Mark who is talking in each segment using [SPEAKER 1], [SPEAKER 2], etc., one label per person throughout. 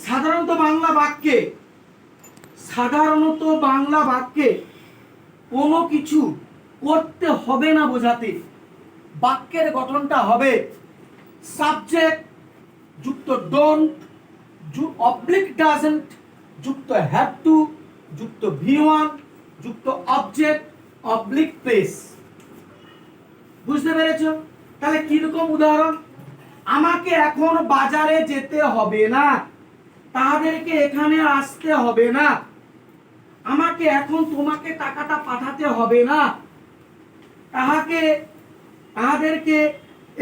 [SPEAKER 1] সাধারণত বাংলা বাক্যে কোনো কিছু করতে হবে না বোঝাতে বাক্যের গঠনটা হবে সাবজেক্ট যুক্ত ডোন্ট অবলিক ডাজন্ট যুক্ত হ্যাভ টু যুক্ত V1 যুক্ত অবজেক্ট অবলিক প্লেস। বুঝতে পেরেছো? তাহলে কিরকম উদাহরণ? আমাকে এখন বাজারে যেতে হবে না, তাদেরকে এখানে আসতে হবে না। আমাকে এখন তোমাকে টাকাটা পাঠাতে হবে না, তাদেরকে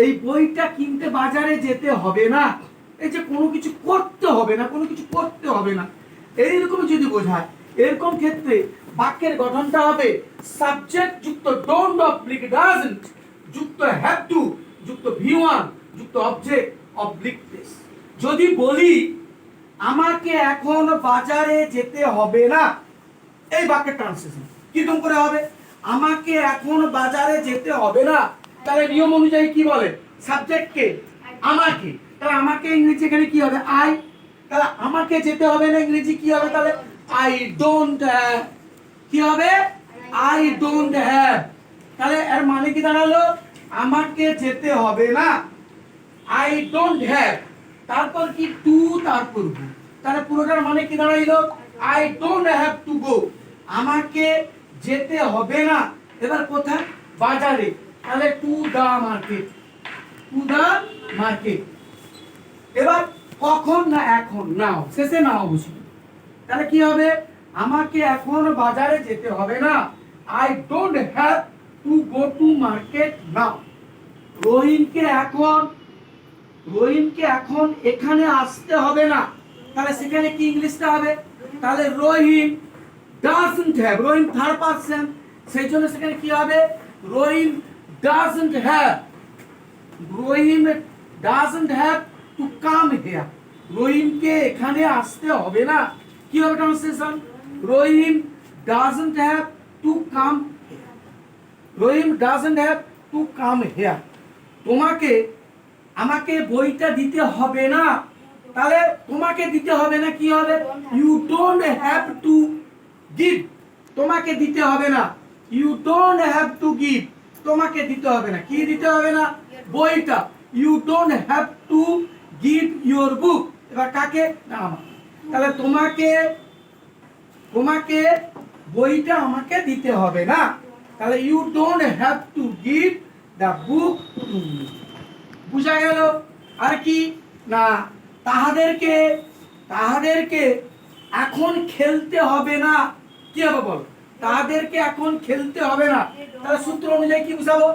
[SPEAKER 1] এই বইটা কিনতে বাজারে যেতে হবে না। এই যে কোনো কিছু করতে হবে না, কোনো কিছু করতে হবে না, এইরকম যদি বোঝায়, এরকম ক্ষেত্রে বাক্যের গঠনটা হবে সাবজেক্ট যুক্ত ডোন্ট অবলিক ডাজন্ট যুক্ত হ্যাভ টু যুক্ত V1 যুক্ত অবজেক্ট অবলিক প্লেস। যদি বলি আমাকে এখন বাজারে যেতে হবে না, এই বাক্যের ট্রান্সলেশন কিরকম করে হবে? আমাকে এখন বাজারে যেতে হবে না, তাহলে নিয়ম অনুযায়ী কি বলে? সাবজেক্টকে আমাকে, তাহলে আমাকে ইংরেজি এখানে কি হবে? আই। তাহলে আমাকে যেতে হবে না, ইংরেজি কি হবে? তাহলে আই ডোন্ট হ্যাভ। কি হবে? I don't have. তাহলে এর মানে কি দাঁড়ালো? আমাকে যেতে হবে না, আই ডোন্ট হ্যাভ, তারপর কি টু, তারপর গো। তাহলে পুরোটার মানে কি দাঁড়াইলো? I don't have to go, আমাকে যেতে হবে না। এবার কোথায়? বাজারে। তাহলে to the market, to the market. এবার কখন? না এখন, নাও, শেষে নাও বসবে। তাহলে কি হবে? আমাকে এখন বাজারে যেতে হবে না, I don't have to go to market নাও। রহিমকে এখন এখানে আসতে হবে না, তাহলে সেখানে কি ইংলিশটা হবে? তাহলে Rahim doesn't have, Rahim third person, সেই জন্য সেখানে কি হবে? Rahim doesn't have to come here. রহিমকে এখানে আসতে হবে না, কি হবে translation? Rahim doesn't have to come here, Rahim doesn't have to come here. আমাকে বইটা দিতে হবে না, তাহলে তোমাকে দিতে হবে না কি হবে? You don't have to give, তোমাকে দিতে হবে না। You don't have to give, তোমাকে দিতে হবে না। কি দিতে হবে না? বইটা। You don't have to give your book. এবার কাকে? না আমাকে। তাহলে তোমাকে বইটা আমাকে দিতে হবে না, তাহলে you don't have to give the book to me. বুঝা গেল? আর কি না, তাহাদেরকে এখন খেলতে হবে না, কি হবে বল? তাদেরকে এখন খেলতে হবে না, তাহলে সূত্র অনুযায়ী কি বুঝাবো?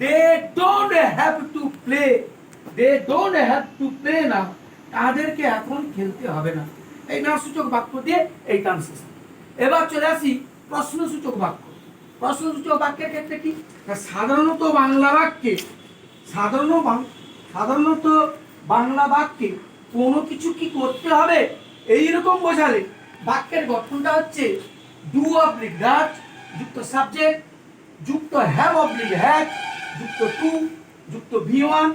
[SPEAKER 1] They don't have to play, they don't have to play না, তাদেরকে এখন খেলতে হবে না। এই না সূচক বাক্য দিয়ে এই ট্রান্সলেশন। এবার চলে আসি প্রশ্নসূচক বাক্য। প্রশ্নসূচক বাক্যের ক্ষেত্রে কি? সাধারণত বাংলা বাক্যে কোনো কিছু কি করতে হবে এইরকম বোঝালে বাক্যের গঠনটা হচ্ছে ডু অবলিক ডাজ যুক্ত সাবজেক্ট যুক্ত হ্যাভ অবলিক হ্যাজ যুক্ত টু যুক্ত V1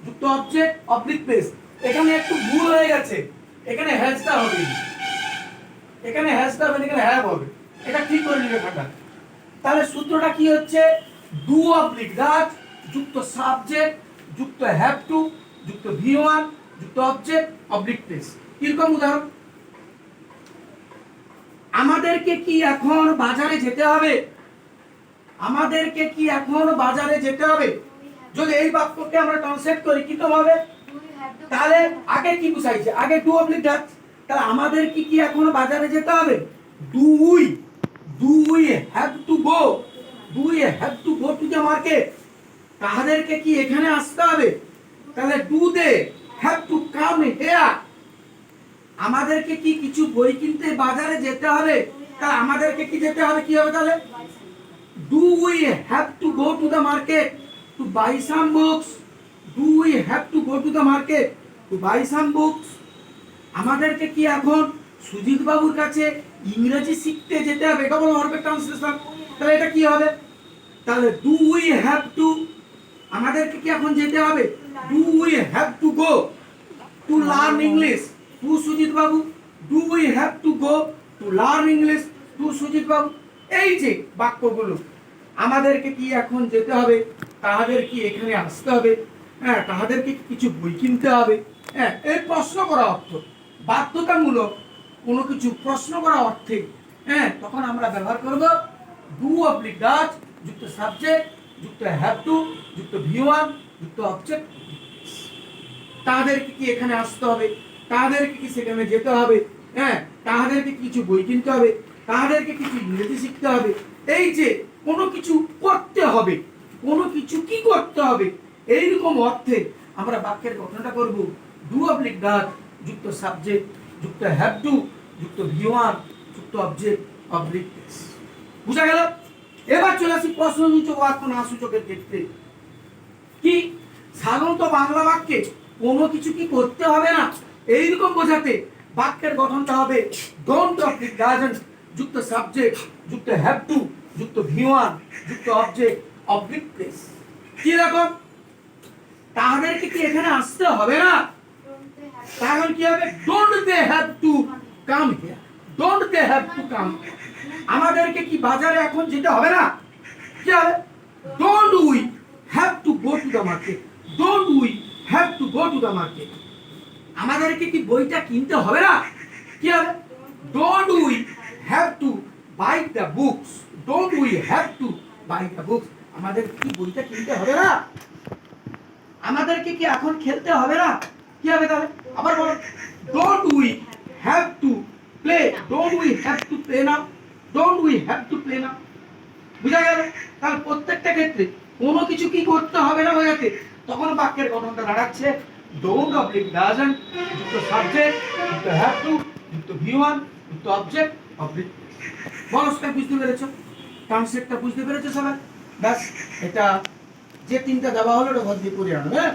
[SPEAKER 1] যুক্ত অবজেক্ট অবলিক প্লেস। এখানে একটু ভুল হয়ে গেছে, এখানে হ্যাজটা হবে, এখানে হ্যাভ হবে, এটা ঠিক করে নিবে খাতা। তাহলে সূত্রটা কি হচ্ছে? ডু অবলিক ডাজ যুক্ত সাবজেক্ট যুক্ত হ্যাভ টু যুক্ত V1 যুক্ত অবজেক্ট অবলিক প্লেস। কিরকম উদাহরণ? আমাদেরকে কি এখন বাজারে যেতে হবে? আমাদেরকে কি এখন বাজারে যেতে হবে? যদি এই বাক্যকে আমরা ট্রান্সলেট করি কি তো হবে? তাহলে আগে কি বুঝাইছে? আগে ডু অবলিক ডাজ, তাহলে আমাদের কি এখন বাজারে যেতে হবে? Do we have to go, to the market. তাদেরকে কি এখানে আসতে হবে? তাহলে do they have to come here. আমাদেরকে কি কিছু বই কিনতে বাজারে যেতে হবে? তাহলে আমাদেরকে কি যেতে হবে? কি হবে তাহলে? Do we have to go to the market to buy some books, do we have to go to the market to buy some books. আমাদেরকে কি এখন সুজিত বাবুর কাছে ইংরেজি শিখতে যেতে হবে? ডবল ভার্বের ট্রান্সলেশন। তাহলে এটা কি হবে? তাহলে ডু উই হ্যাভ টু, আমাদেরকে কি এখন যেতে হবে? Do we have to go to learn English to Sujit babu, do we have to go to learn English, to Sujit babu. এই যে বাক্যগুলো, আমাদেরকে কি এখন যেতে হবে, তাহাদের কি এখানে আসতে হবে, হ্যাঁ, তাহাদেরকে কি কিছু বই কিনতে হবে, হ্যাঁ, এই প্রশ্ন করা অর্থ, বাধ্যতামূলক কোনো কিছু প্রশ্ন করা অর্থে, হ্যাঁ, তখন আমরা ব্যবহার করব ডু অবলিক ডাজ যুক্ত সাবজেক্ট যুক্ত হ্যাভ টু যুক্ত ভি1 যুক্ত অবজেক্ট। তাদেরকে কি এখানে আসতে হবে, তাদেরকে কি সেখানে যেতে হবে, হ্যাঁ, তাদেরকে কিছু বই কিনতে হবে, তাদেরকে কিছু ইংরেজি শিখতে হবে। এই যে কোনো কিছু করতে হবে, কোনো কিছু কি করতে হবে, এইরকম অর্থে আমরা বাক্যের গঠনটা করব ডু অবলিক ডাজ যুক্ত সাবজেক্ট যুক্ত হ্যাভ টু যুক্ত ভি1 যুক্ত অবজেক্ট অবলিক দিস। বুঝা গেল? এবার চলে আসি প্রশ্নসূচক ও আত্মনাসূচকের ক্ষেত্রে। কি সাধারণত বাংলা বাক্যে কোনো কিছু কি করতে হবে না, এইরকম বোঝাতে বাক্যের গঠনটা হবে ডোন্ট অবলিক ডাজন্ট যুক্ত সাবজেক্ট যুক্ত হ্যাভ টু যুক্ত ভি1 যুক্ত অবজেক্ট অবলিক প্লেস। কি রকম? তাদেরকে কি এখানে আসতে হবে না, তাহলে কি হবে? Don't they have to come here, don't they have to come. আমাদেরকে কি বাজারে এখন যেতে হবে না, কি হবে? Don't we have to go to the market, don't we have to go to the market. আমাদেরকে কি বইটা কিনতে হবে না, কি হবে? Don't we have to buy the books, don't we have to buy the books. আমাদের কি বইটা কিনতে হবে না? আমাদেরকে কি এখন খেলতে হবে না, কি হবে তাহলে? আবার বলো, don't we have to play, don't we have to play now, don't we have to play নাও। বুঝা গেল? তাহলে প্রত্যেকটা ক্ষেত্রে কোনো কিছু কি করতে হবে না বোঝাতে তখন বাক্যের গঠনটা দাঁড়াচ্ছে ডোন্ট অবলিক ডাজন্ট যুক্ত সাবজেক্ট যুক্ত হ্যাভ টু যুক্ত ভি1 যুক্ত অবজেক্ট অবলিক। বলসটা বুঝতে পেরেছো? কনসেপ্টটা বুঝতে পেরেছো সবাই? ব্যাস, এটা যে তিনটা দেওয়া হলো ওটা ঘর দিয়ে করে আনো, হ্যাঁ।